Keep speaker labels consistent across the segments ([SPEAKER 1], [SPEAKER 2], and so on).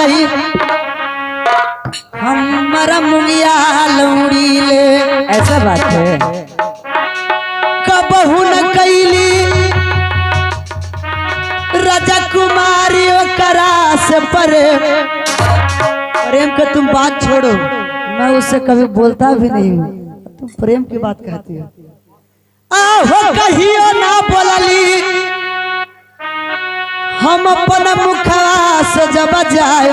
[SPEAKER 1] रहलही हमारा मुंगिया लौड़ी ले।
[SPEAKER 2] ऐसा बात है।
[SPEAKER 1] कबहू न कैली राजा कुमारी करा से प्रेम का तुम बात छोड़ो, मैं उससे कभी बोलता भी नहीं हूँ, तुम प्रेम की बात कहती हो। आहो कहियो ना बोलली हम अपन मुखवा से जब जाए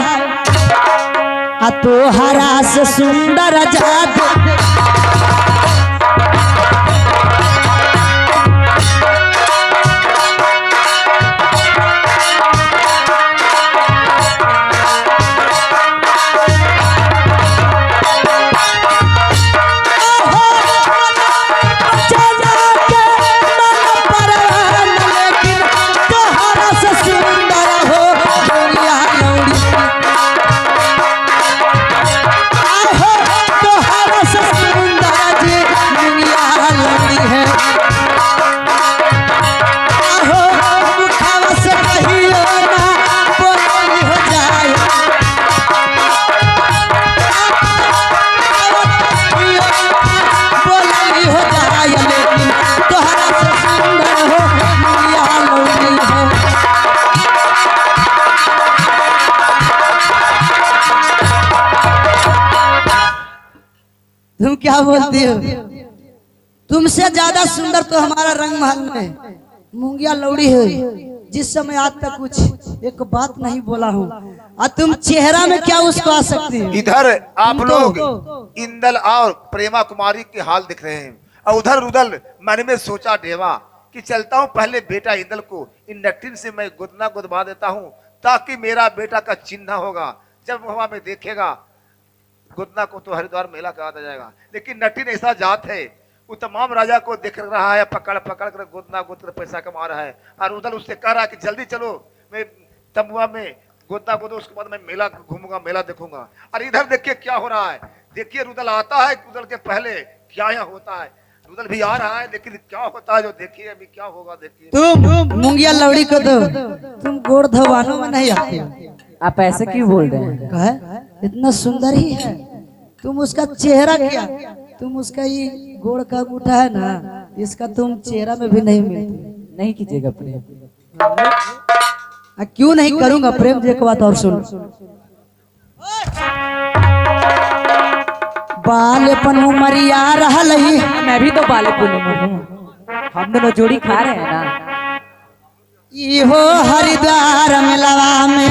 [SPEAKER 1] आ तोहरा से सुंदर जात तुम क्या बोलती हो? तुमसे ज्यादा सुंदर तो हमारा रंग महल में मुंगिया लौड़ी है, जिस समय आज तक कुछ एक बात नहीं बोला हूँ, और तुम चेहरा में क्या उसको आ सकती है?
[SPEAKER 3] इधर आप लोग इंदल और प्रेमा कुमारी के हाल दिख रहे हैं, और उधर रुदल मन में सोचा डेवा कि चलता हूँ पहले बेटा इंदल को इन नटिन से मैं गुदना गुदवा देता हूँ, ताकि मेरा बेटा का चिन्ह होगा, जब हवा में देखेगा गुदना को तो हरिद्वार मेला कहा जाएगा। लेकिन नटिन ऐसा जात है, वो तमाम राजा को देख रहा है, पकड़ पकड़ कर गुदना गुद कर पैसा कमा रहा है, और उधर उससे कह रहा है कि जल्दी चलो, मैं तमुआ में गुदना गुदो, उसके बाद मैं मेला घूमूंगा, मेला देखूंगा। और इधर देखिए क्या हो रहा है, देखिए रुदल आता है, रुदल के पहले क्या यहाँ होता है, रुदल भी आ रहा है, लेकिन क्या होता है जो देखिए अभी क्या होगा देखिए।
[SPEAKER 1] तुम मुंगिया लौड़ी को दो, तुम गोड़ धवानों में नहीं आते हो।
[SPEAKER 2] आप ऐसे क्यों बोल रहे हैं?
[SPEAKER 1] कहे इतना सुंदर ही है, तुम उसका चेहरा क्या, तुम उसका ये गोड़ का अंगूठा है ना, इसका तुम चेहरा में भी नहीं मिलती।
[SPEAKER 2] नहीं कीजिएगा प्रेम।
[SPEAKER 1] क्यों नहीं करूंगा प्रेम? एक बात और सुन, बालेपन उमरिया रहल ही,
[SPEAKER 2] मैं भी तो बालेपन उमर हूँ, हम दोनों जोड़ी खा रहे हैं ना।
[SPEAKER 1] इहो हरिद्वार मेलवा में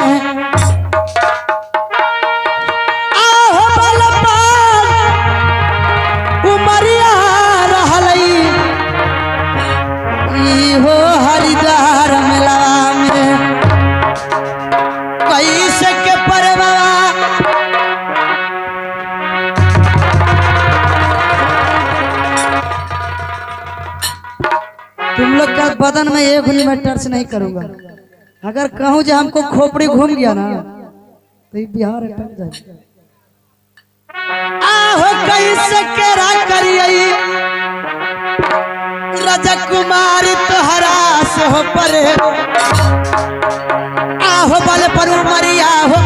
[SPEAKER 1] आहो बालेपन उमरिया रहल ही, इहो हरिद्वार मेलवा में कैसे के परवा तुम लोग का बदन में एक घुली में टर्च नहीं करूंगा। अगर कहूं जो हमको खोपड़ी घूम गया ना तो ये बिहार अटक जाए। आहो कैसे केरा करिए राजा कुमारी तोहरा से हो परे, आहो बल पर उमरिया हो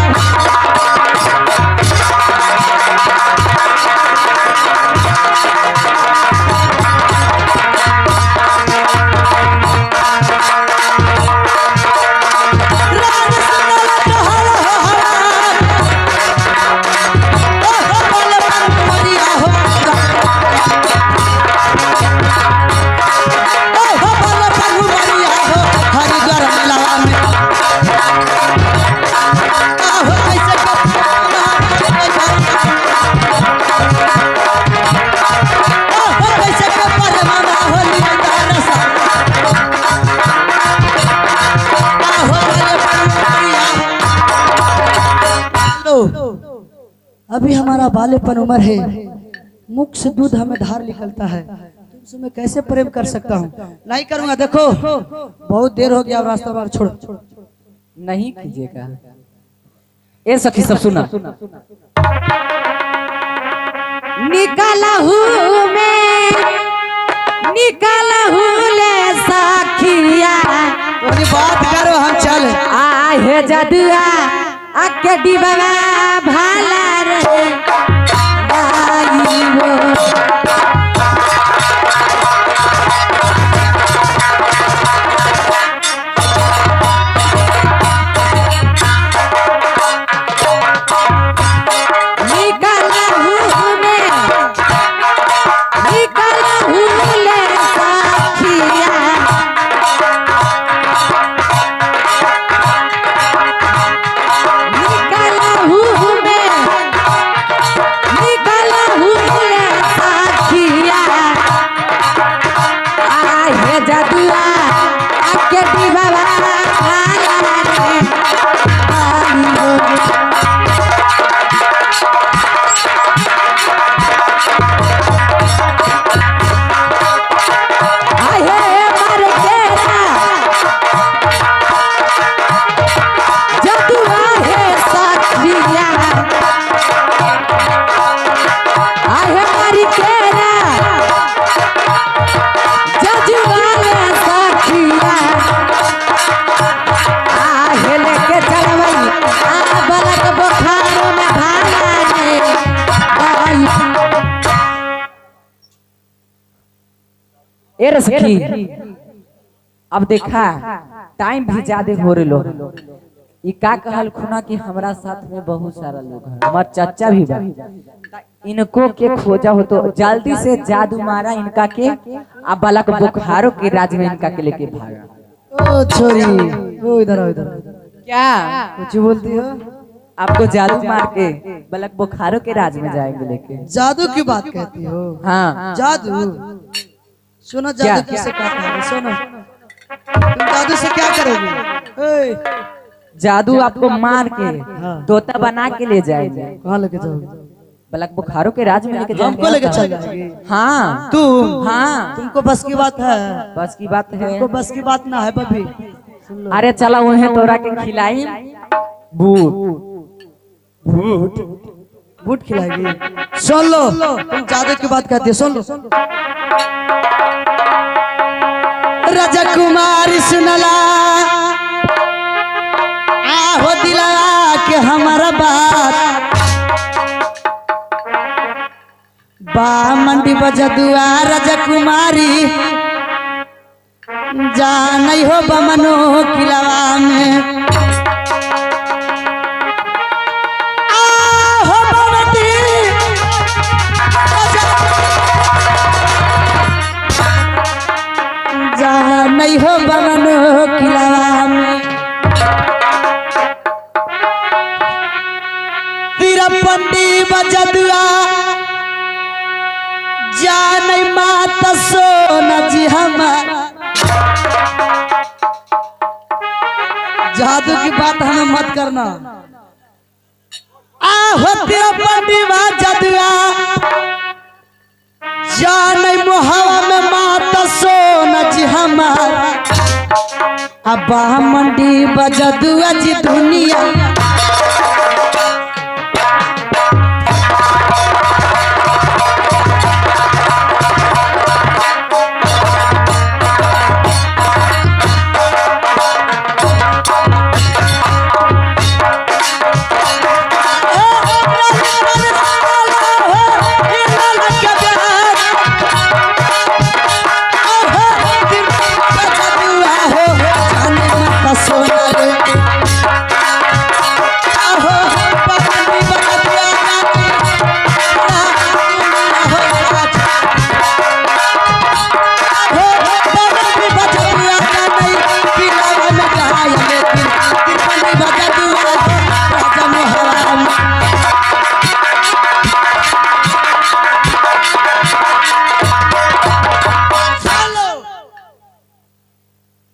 [SPEAKER 1] अभी हमारा बालेपन उम्र है, मुख से दूध हमें धार निकलता है, तुमसे मैं कैसे प्रेम कर सकता हूँ? नहीं करूंगा। देखो बहुत देर हो गया, रास्ता बार छोड़ो।
[SPEAKER 2] नहीं कीजिएगा। ए सखी सब सुना,
[SPEAKER 1] निकाला हूँ मैं, निकाला हूँ ले साखिया, बात करो हम चल
[SPEAKER 2] आहे जदुआ आके डिबावा भाला रे गाइबो ए रे सखी अब देखा टाइम भी ज्यादा हो रहे लोग ई का कहल खुना कि हमरा साथ में बहुत सारा लोग है हमार चाचा भी बा इनको के खोजा हो तो जल्दी से जादू मारा इनका के आ बालक बुखारो के राज में इनका के लेके भागा
[SPEAKER 1] ओ छोरी ओ इधर
[SPEAKER 2] क्या
[SPEAKER 1] कुछ बोलती हो
[SPEAKER 2] आपको जादू मार के बालक बुखारो के राज में जाएंगे लेके
[SPEAKER 1] जादू की बात कहती हो
[SPEAKER 2] हाँ
[SPEAKER 1] जादू सुनो जादू किसे कहते हैं सुनो तुम जादू से क्या करोगे
[SPEAKER 2] जादू आपको मार के तोता बना के ले जाएंगे
[SPEAKER 1] कहाँ लेके जाओगे
[SPEAKER 2] बालक बुखारो के राज में लेके जाएंगे
[SPEAKER 1] हमको लेके चल जाएंगे
[SPEAKER 2] हाँ
[SPEAKER 1] तुम
[SPEAKER 2] हाँ
[SPEAKER 1] तुमको बस की बात है
[SPEAKER 2] बस की बात है
[SPEAKER 1] तुमको बस की बात ना है बबी
[SPEAKER 2] अरे चला उन्हें तोरा के खिलाई बूट
[SPEAKER 1] बूट बूट खिलाएगी सुन लो तुम जादू की बात कहती हो सुन लो राजा कुमारी सुनला आहो दिला के हमारा बात बा मंडी बजदुआ राजा कुमारी जा नहीं हो बमनो किलावा में नहीं हो बमनो किलावा में तेरा पंडी बजदुआ जा नहीं माता सोना जी हमारा जादू की बात हमें मत करना आहो तेरा पंडी बजदुआ जा नहीं मोहवा में माता सोना जी हमारा अब मंडी बजदुआ जी दुनिया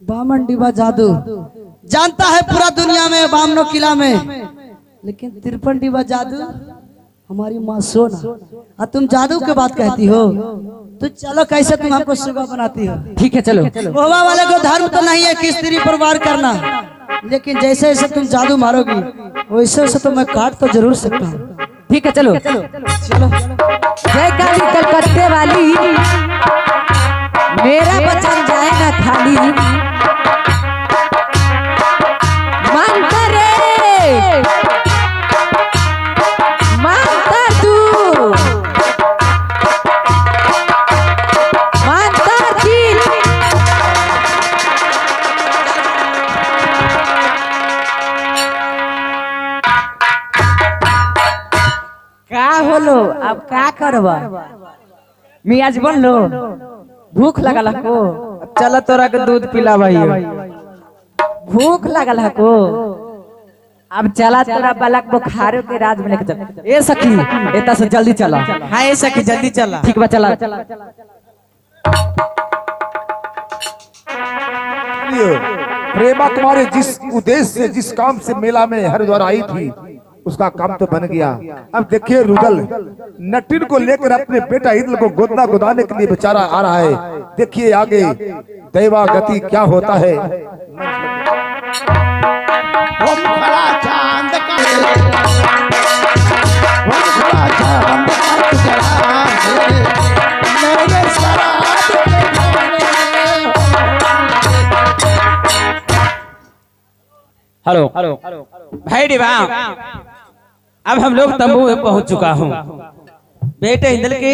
[SPEAKER 1] बामन डिबा जादू जानता है पूरा दुनिया में बामनो किला में, लेकिन 53 डिबा जादू हमारी माँ सोना। और तुम जादू के बात कहती हो तो चलो कैसे तुम हमको सुगा बनाती हो।
[SPEAKER 2] ठीक है चलो।
[SPEAKER 1] गोवा वाले को धर्म तो नहीं है कि स्त्री पर वार करना, लेकिन जैसे जैसे तुम जादू मारोगी वैसे वैसे तो मैं काट तो जरूर सकता हूँ।
[SPEAKER 2] ठीक है चलो चलो चलो। जय काली कलकत्ते वाली मेरा बचन जाए ना खाली, मन करे का होलो अब का करबा मियाज बन लो भूख लगल को
[SPEAKER 4] चल तोरा के दूध पिला भाई
[SPEAKER 2] भूख लगल को अब चला तोरा बालक बुखारो के राज में लेके चल ए सखी एता से जल्दी चला
[SPEAKER 4] हाँ ये सखी जल्दी चला
[SPEAKER 2] ठीक बा चला
[SPEAKER 5] प्रेमा कुमारी जिस उद्देश्य से जिस काम से मेला में हरिद्वार आई थी उसका काम तो बन गया। अब देखिए रुदल नटिन को लेकर अपने बेटा इंद्र को गोदना गोदाने के लिए बेचारा आ रहा है। देखिए आगे दैवा गति क्या होता है।
[SPEAKER 4] हेलो भाई डिबा अब हम लोग तंबू में पहुंच चुका हूं। बेटे इंद्र की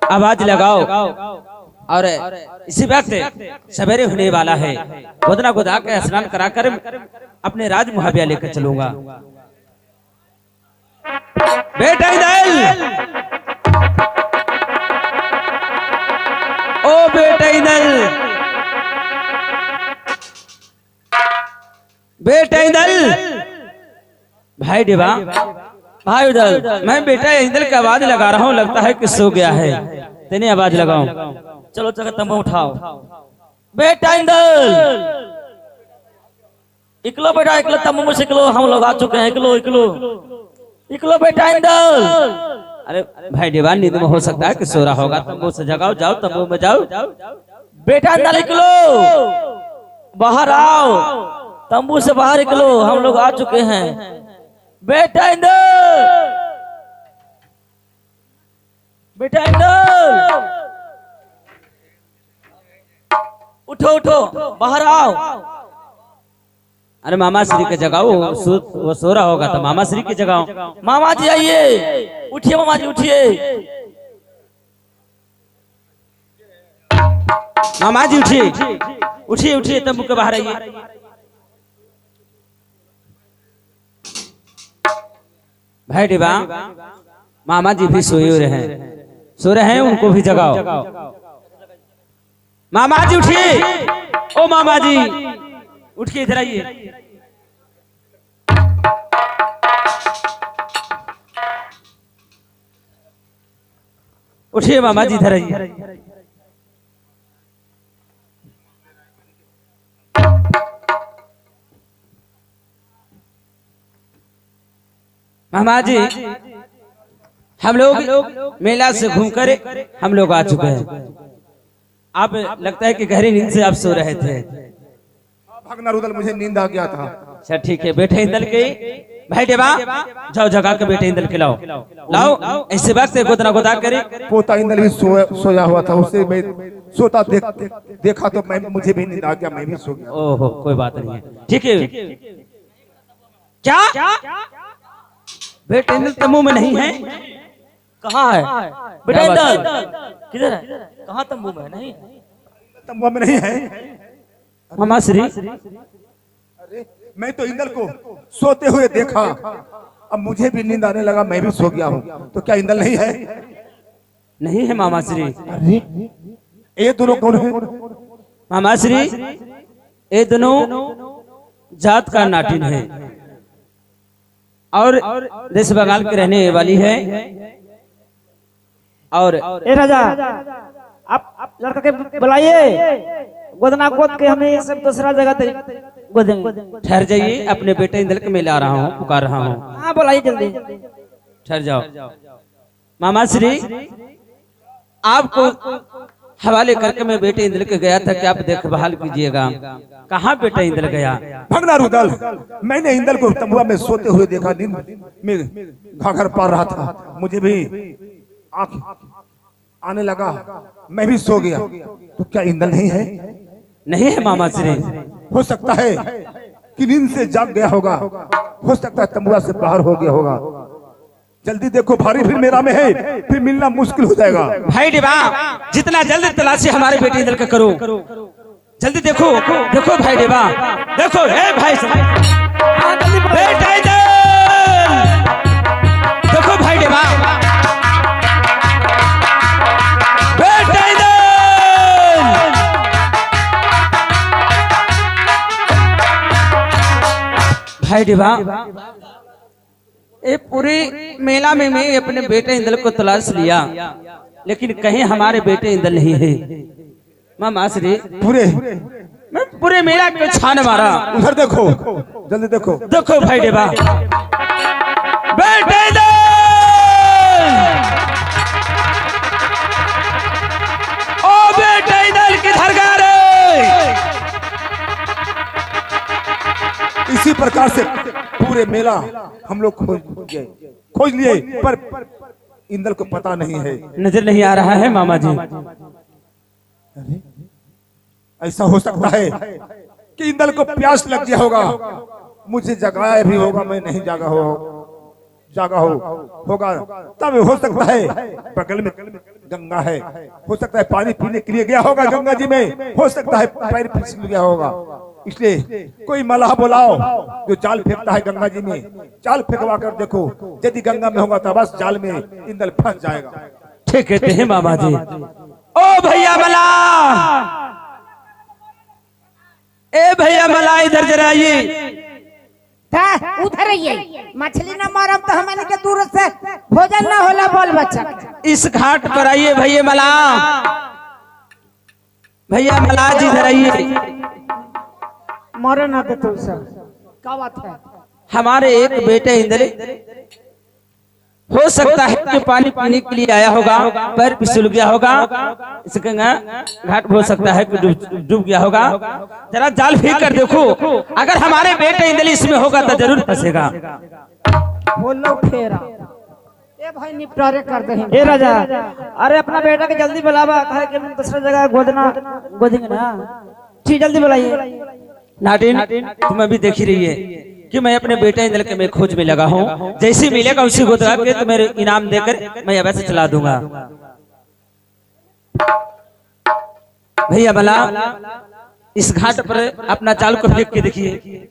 [SPEAKER 4] आवाज लगाओ और इसी वक्त सवेरे होने वाला है। गोदना गोदा के स्नान कराकर अपने राज मुहाविया लेकर चलूंगा। बेटा इंद्र ओ बेटा इंद्र बेटा इंदल भाई डिबा भाई उदल मैं बेटा इंदल की आवाज लगा रहा हूँ। लगता है कि सो गया है। तेने आवाज लगाओ चलो चलो तंबू उठाओ। बेटा इंदल इकलो बेटा इकलो तंबू में से इकलो हम लोग आ चुके हैं। इकलो इकलो इकलो बेटा इंदल। अरे भाई डिबा नींद में हो सकता है कि सो रहा होगा। तंबू से जगाओ जाओ तंबू में जाओ। बेटा इंदल इकलो बाहर आओ तंबू से बाहर निकलो हम लोग आ चुके हैं। बेटा इंदर बेटा इंदर उठो उठो बाहर आओ। अरे मामा श्री के जगाओ वो सो रहा होगा तो मामा श्री के जगाओ। मामा जी आइए उठिए मामा जी उठिए। मामा जी उठिए उठिए उठिए तंबू के बाहर आइए। भाई डिबा मामा जी भी सो रहे हैं उनको भी जगाओ। मामा जी उठिए ओ मामा जी उठ के इधर आइए। उठिए मामा जी इधर आइए। मामा जी हम लोग मेला से घूमकर हम लोग आ चुके हैं। आप लगता है कि गहरी नींद से आप सो रहे थे।
[SPEAKER 5] भगना रुदल मुझे नींद आ गया था।
[SPEAKER 4] अच्छा ठीक है बेटे इंदल के भाई देवा जाओ जगा के बेटे इंदल के लाओ लाओ। ऐसे वक्त गोदना गोदा करे
[SPEAKER 5] पोता इंदल भी सोया हुआ था। उसे मैं सोता देखा तो मैं मुझे भी नींद आ गया। मैं भी सो गया।
[SPEAKER 4] ओहो कोई बात नहीं है ठीक है। क्या बेटे इंदल तंबू में नहीं है? कहाँ है बेटा इंदल? किधर है? कहाँ तंबू में नहीं?
[SPEAKER 5] तंबू में नहीं है।
[SPEAKER 4] मामा श्री
[SPEAKER 5] अरे मैं तो इंदल को सोते हुए देखा। अब मुझे भी नींद आने लगा। मैं भी सो गया हूँ। तो क्या इंदल नहीं है?
[SPEAKER 4] नहीं है मामा श्री।
[SPEAKER 5] अरे ये दोनों कौन है?
[SPEAKER 4] मामा श्री ये दोनों जात का नाटिन है और देश बंगाल के रहने वाली है। और
[SPEAKER 6] ए राजा आप लड़का के बुलाइए। गोदना गोद के हमें सब दूसरा जगह गोदेंगे।
[SPEAKER 4] ठहर जाइए अपने बेटे इंदल के मैं ला रहा हूँ पुकार रहा हूँ।
[SPEAKER 6] हाँ बुलाइए जल्दी।
[SPEAKER 4] ठहर जाओ। मामा श्री आपको हवाले करके मैं बेटे इंदल के गया था कि आप देखभाल कीजिएगा। कहाँ बेटा इंदल गया?
[SPEAKER 5] भगना रुदल मैंने इंदल को तंबुआ में सोते हुए देखा। नींद में घाघर पा रहा था। मुझे भी आंख आने लगा। मैं भी सो गया। तो क्या इंदल नहीं है?
[SPEAKER 4] नहीं है मामा श्री।
[SPEAKER 5] हो सकता है कि नींद से जाग गया होगा। हो सकता है तंबुआ से बाहर हो गया होगा। जल्दी देखो भारी फिर मेरा में है। फिर मिलना मुश्किल हो जाएगा।
[SPEAKER 4] भाई डिबा जितना जल्दी तलाशी हमारे बेटे इंदल का करो। जल्दी देखो देखो भाई डिबा देखो। हे भाई बेटा इंदल देखो भाई डिबा भाई देवा, ये पूरे मेला में मैं अपने बेटे इंदल को तलाश लिया, लेकिन कहीं हमारे बेटे इंदल नहीं है। मामा श्री मैं पूरे मेला को छान मारा।
[SPEAKER 5] उधर देखो, जल्दी देखो,
[SPEAKER 4] देखो भाई देवा, बेटे इंदल, ओ बेटे इंदल किधर गया रे?
[SPEAKER 5] इसी प्रकार से पूरे मेला हम लोग खोज लिए, पर इंदल को पता नहीं है,
[SPEAKER 4] नजर नहीं आ रहा है मामा जी।
[SPEAKER 5] ऐसा हो सकता है कि इंदल को प्यास लग गया होगा, मुझे जगाया भी होगा, मैं नहीं जागा होगा, तब हो सकता है बगल में गंगा है, हो सकता है पानी पीने के लिए गया होगा गंगा जी में, हो सकता है पैर फिसल गया होगा, इसलिए कोई मलाह बुलाओ जो जाल फेंकता है गंगा जी में, जाल फेंकवा कर देखो, यदि गंगा में होगा तो बस जाल में इंदल फंस जाएगा।
[SPEAKER 4] ठीक कहते हैं मामा जी। ओ भैया मला, ए भैया मला, इधर जरा आइए।
[SPEAKER 7] उधर आइए, मछली ना मारब तो हमारे के दूर से भोजन ना होला बोल बच्चा।
[SPEAKER 4] इस घाट पर आइए भैया मला, भैया मला जी इधर आइए।
[SPEAKER 7] मारे ना तो तुम सब क्या बात है?
[SPEAKER 4] हमारे एक बेटे इंदल हो सकता है कि पानी पीने के लिए आया होगा, पैर फिसल गया होगा, इस गंगा घाट हो सकता है कि डूब गया होगा, जरा जाल फेंक कर देखो, अगर हमारे बेटे इंदल इसमें होगा तो जरूर फंसेगा।
[SPEAKER 7] बोलो फेरा ए भाई निपटारे कर दे।
[SPEAKER 6] ए राजा, अरे अपना बेटा के जल्दी बुलावा, कहे कि मैं दूसरा जगह गोदेंगे ना। ठीक, जल्दी बुलाइए।
[SPEAKER 4] नाटिन, तुम अभी देख ही रही है कि मैं अपने बेटे इंदल के मैं खोज में लगा हूँ, जैसे मिलेगा उसी को दबा के तो मेरे इनाम देकर मैं वैसे चला दूंगा। भैया मला, इस घाट पर अपना जाल को फेंक के देखिए।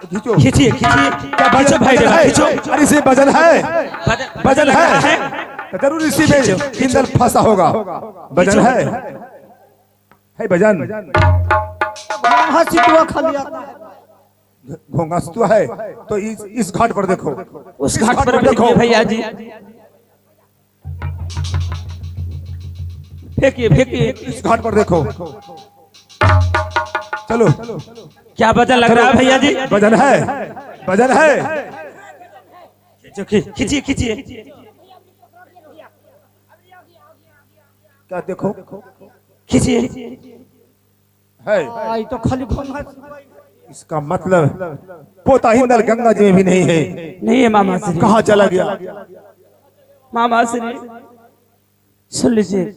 [SPEAKER 5] खींचो,
[SPEAKER 4] खींचिए खींचिए, क्या खींचो भाई देवा, खींचो।
[SPEAKER 5] अरे इसे वजन है, वजन है, जरूर इसी में इंदल फंसा होगा, वजन है वजन। घोंगा सितुआ है तो इस घाट पर देखो,
[SPEAKER 4] उस घाट पर देखो भैया जी, फेंकिए फेंकिए,
[SPEAKER 5] इस घाट पर देखो, चलो।
[SPEAKER 4] क्या वजन लग रहा है भैया जी?
[SPEAKER 5] वजन है, वजन है,
[SPEAKER 4] खींचिए खींचिए,
[SPEAKER 5] क्या देखो,
[SPEAKER 4] खींचिए
[SPEAKER 5] है
[SPEAKER 7] तो खाली
[SPEAKER 5] इसका मतलब पोता इंदल गंगा जी में भी नहीं है।
[SPEAKER 4] नहीं है मामा श्री,
[SPEAKER 5] कहाँ चला गया?
[SPEAKER 4] मामा श्री सुन लीजिए।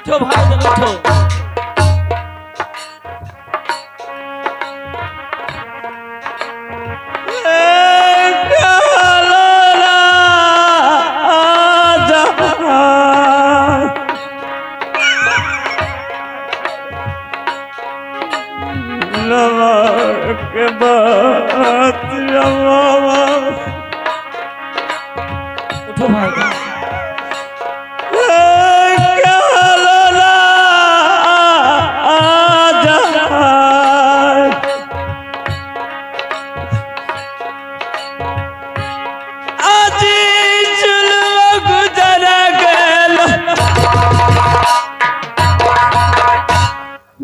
[SPEAKER 4] उठो भाई उठो, उठो भाई।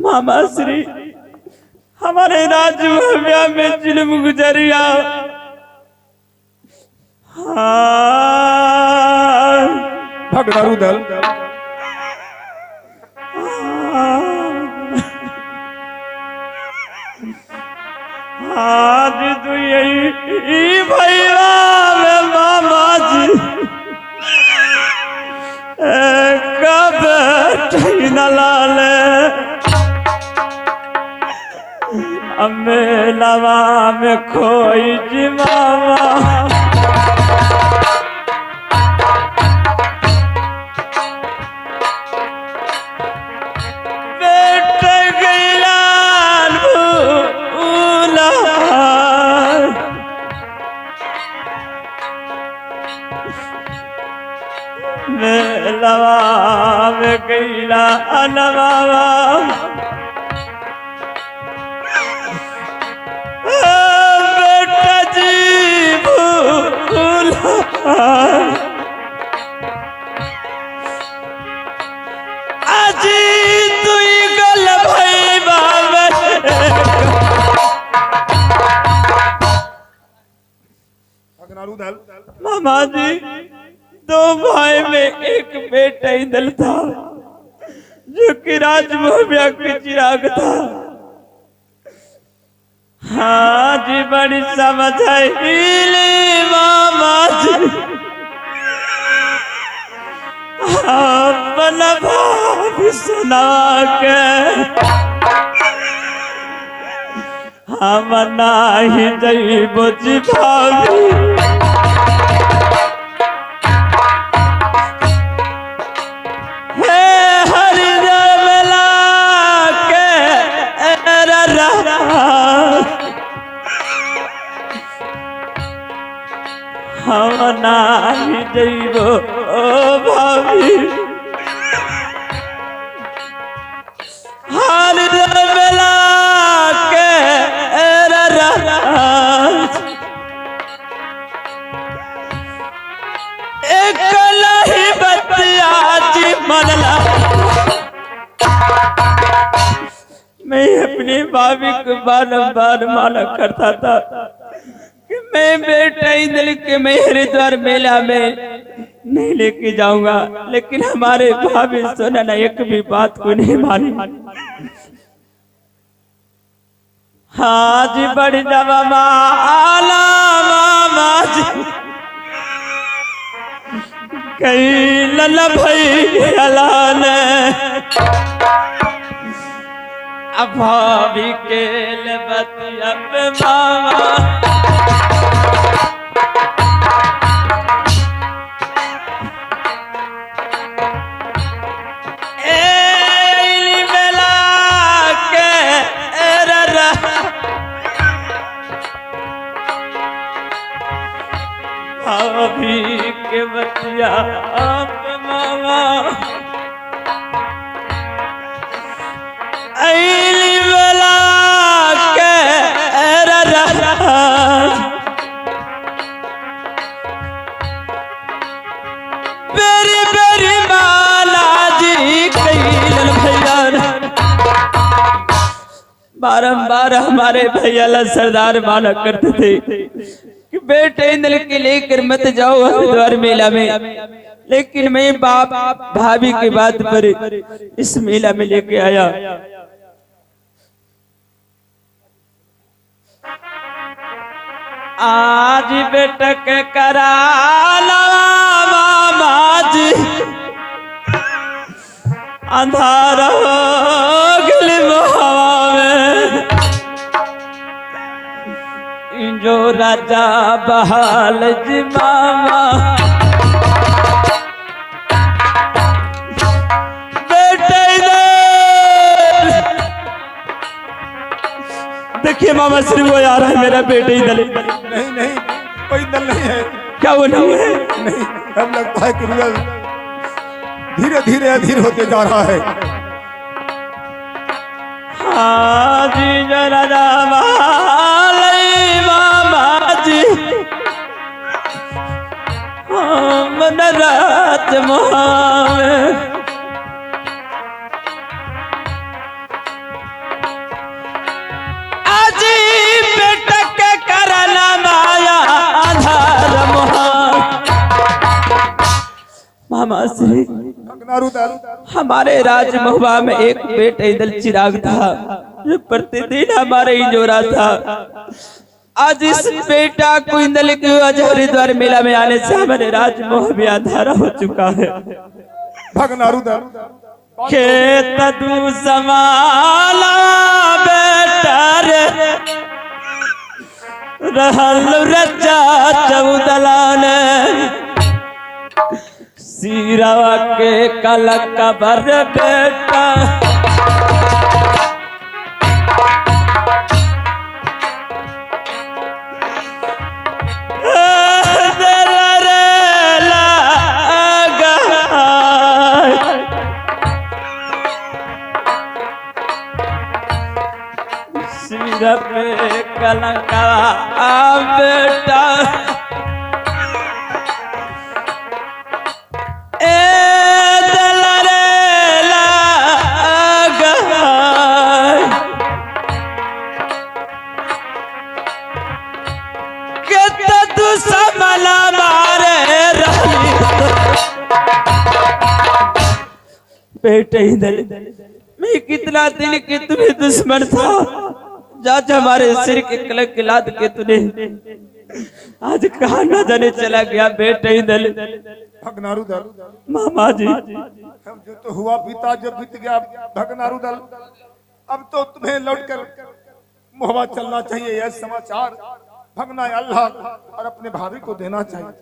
[SPEAKER 4] मामा श्री, हमारे राजभव्या में जुल्म गुजरिया,
[SPEAKER 5] भगदारू दल
[SPEAKER 4] आज तो यही भैया में मामा जी कब न लाले मेलवा में खोई जी मामा मेलवा में गईला अनवावा बेटा जी भूला अजी तुई गल भई बाबे मामा जी दो भाई में एक बेटा इंदल था जो कि राजमहल के चिराग था। हाँ जी बड़ी समझ आई मामा जी अपना भाभी सुना के हम नाही जइबो जी भाभी हम नाही जइबो भाभी हर बेला के एक लही बतिया जी मनला मैं अपनी भाभी को बार माना करता था कि मैं बेटा इंदल के मैं हरिद्वार मेला में नहीं लेके जाऊंगा, लेकिन हमारे भाभी सोना ना एक भी बात को नहीं मानी। हाँ जी बड़ी जवा माला मामा जी कई लला भाई हलाल अब भाभी के बतिया पे मामा भाभी के बतिया आप मामा ऐली वाला के बेरी बेरी माला जी कैलन भैया बारंबार हमारे भैया ला सरदार माना करते थे कि बेटे इंदल के लेकर मत जाओ हरिद्वार मेला में, लेकिन मैं बाप भाभी की बात पर इस मेला में लेके आया। आज बेटा के कराला मामा जी अंधारा हो गल हवा में जो राजा बहाल जी मामा बेटे देखिए मामा श्री वो आ रहा है मेरा बेटे इधर।
[SPEAKER 5] नहीं नहीं कोई दल नहीं है।
[SPEAKER 4] क्या वो नहीं है?
[SPEAKER 5] नहीं हम लगता है कि रुदल धीरे धीरे अधीर होते जा रहा है।
[SPEAKER 4] हाँ जी जो राजा बहाल मामा जी मन रात मोहावे आजी बेटा के करना माया आधार मोहा मामा श्री हमारे राज महुआ में एक बेटा इंदल चिराग था जो प्रतिदिन हमारे इंजोरा था। आज इस बेटा को इंदल के हरिद्वार मेला में आने से हमारे राज मोह भी अंधारा हो चुका है। खेत तू संभाला बेटा रे रहल रजा चौदलान सिरवा के कलक बर बेटा सिर पे कलंका बेटा ए दलरे लागा के तू समला मारे रही बेटे इधर मैं कितना दिन के तुम्हें दुश्मन था जाज हमारे सिर के कलंक लाद के तूने आज कहा न जाने चला गया बेटे इधर
[SPEAKER 5] भगनारुदल
[SPEAKER 4] मामा जी
[SPEAKER 5] हम जो तो हुआ बीता जो बीत गया भगनारुदल अब तो तुम्हें लौटकर मोहब्बा चलना चाहिए यह समाचार भगना अल्लाह और अपने भाभी को देना चाहिए।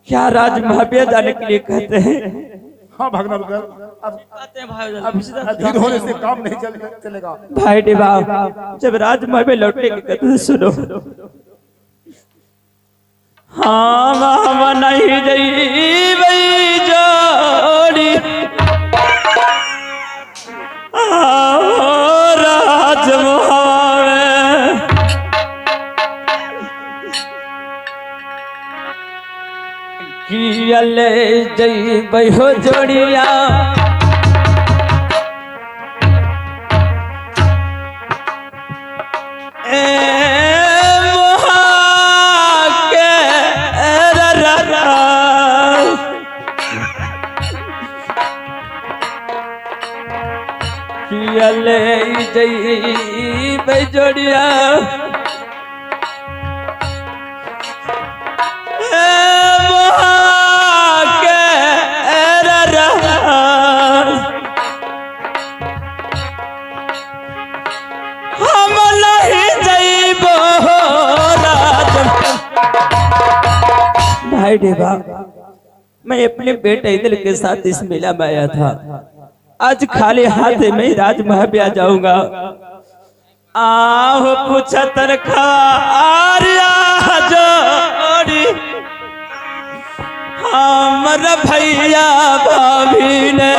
[SPEAKER 4] क्या राज महाबिया जाने के लिए कहते हैं?
[SPEAKER 5] हाँ भगनारुदल अब धीर होने से काम नहीं चलेगा।
[SPEAKER 4] भाई डिबा जब राज महाबिया लौटने की कथा सुनो हाँ मामा नहीं जई बई जोड़ी राज महावे कियले जई बई हो जोड़िया कियले जई बई जोड़िया हम नहीं जइबो भाई देवा मैं अपने बेटे दिल के साथ इस मेला में आया था आज खाली हाथ में ही राज महाबिया जाऊंगा आहो पूछतर खारिया जोड़ी हमर भैया भाभी ने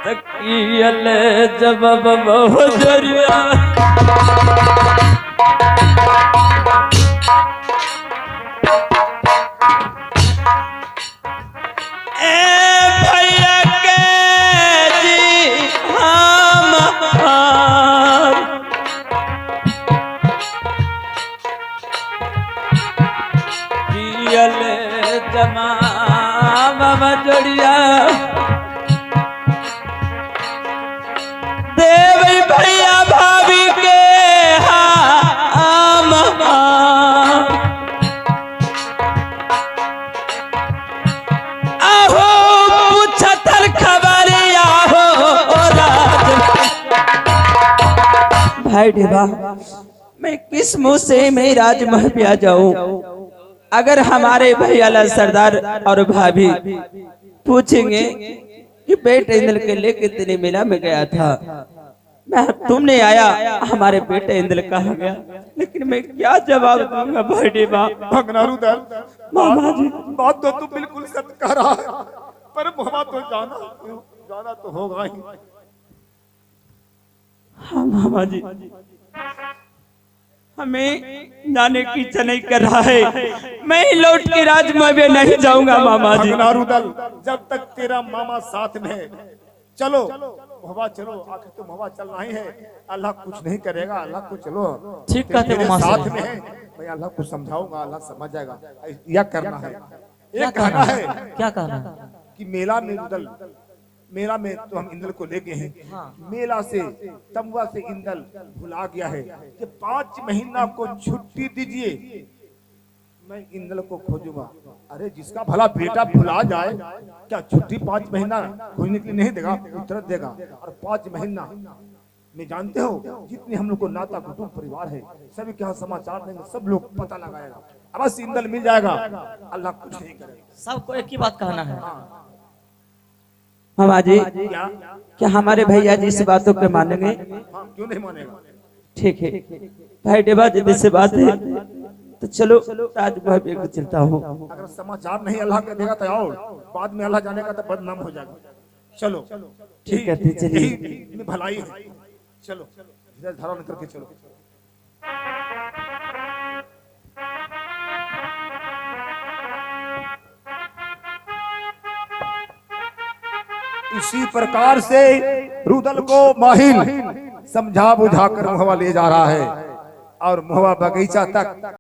[SPEAKER 4] तकियल जब बहु जरिया जोड़िया देवी भैया भाभी के हम आहो पूछतर खबरिया हो राज भाई देवा मैं किस मुंह से मैं राज महाबिया जाऊं अगर हमारे भैया सरदार और भाभी पूछेंगे कि बेटे इंदल के लेके तेरे मेला में गया था मैं तुमने आया हमारे बेटे इंदल कहाँ गया लेकिन मैं क्या जवाब दूंगा भाई देवा
[SPEAKER 5] भगनारुदल
[SPEAKER 4] मामा जी
[SPEAKER 5] बात तो तू बिल्कुल सच कह रहा है पर मोहब्बा तो जाना तो होगा ही।
[SPEAKER 4] हाँ मामा जी हमें जाने की इच्छा नहीं कर रहा है मैं लौट के राज महाबिया नहीं जाऊंगा मामा जी
[SPEAKER 5] भगनारुदल जब तक तेरा मामा साथ में है चलो मोहब्बा चलो आखिर तो मोहब्बा चलना ही है अल्लाह कुछ नहीं करेगा अल्लाह को चलो
[SPEAKER 4] ठीक कहते
[SPEAKER 5] तेरे
[SPEAKER 4] मामा
[SPEAKER 5] साथ में है मैं अल्लाह को समझाऊंगा अल्लाह समझ जाएगा। यह करना है ये कहना है
[SPEAKER 2] क्या कहना है?
[SPEAKER 5] कि मेला में रुदल मेला में तो हम इंदल को लेके हैं मेला से तमुआ से इंदल भुला गया है कि 5 महीना को छुट्टी दीजिए मैं इंदल को खोजूंगा। अरे जिसका भला बेटा भुला जाए क्या छुट्टी 5 महीना खोजने के लिए नहीं देगा उतरत देगा और 5 महीना मैं जानते हो जितने हम लोग को नाता कुटुंब परिवार है सभी के यहाँ समाचार देंगे, सब लोग पता लगाएगा, अवश्य इंदल मिल जाएगा, अल्लाह कुछ नहीं करेगा।
[SPEAKER 4] सबको एक ही बात कहना है। मामा जी क्या हमारे भैया जी से बातों पे मानेंगे?
[SPEAKER 5] हाँ, क्यों नहीं मानेगा?
[SPEAKER 4] ठीक है भाई देवा जी से बात है तो चलो राजमहल में चलता हूँ।
[SPEAKER 5] अगर समाचार नहीं अल्लाह के देगा तो आओ, बाद में अल्लाह जाने का तो बदनाम हो जाएगा। चलो
[SPEAKER 4] ठीक है चलिए।
[SPEAKER 5] यही में भलाई है, चलो धीरज धारण करके चलो। इसी प्रकार से रुदल को माहिल समझा बुझा कर मुहवा ले जा रहा है और मुहवा बगीचा तक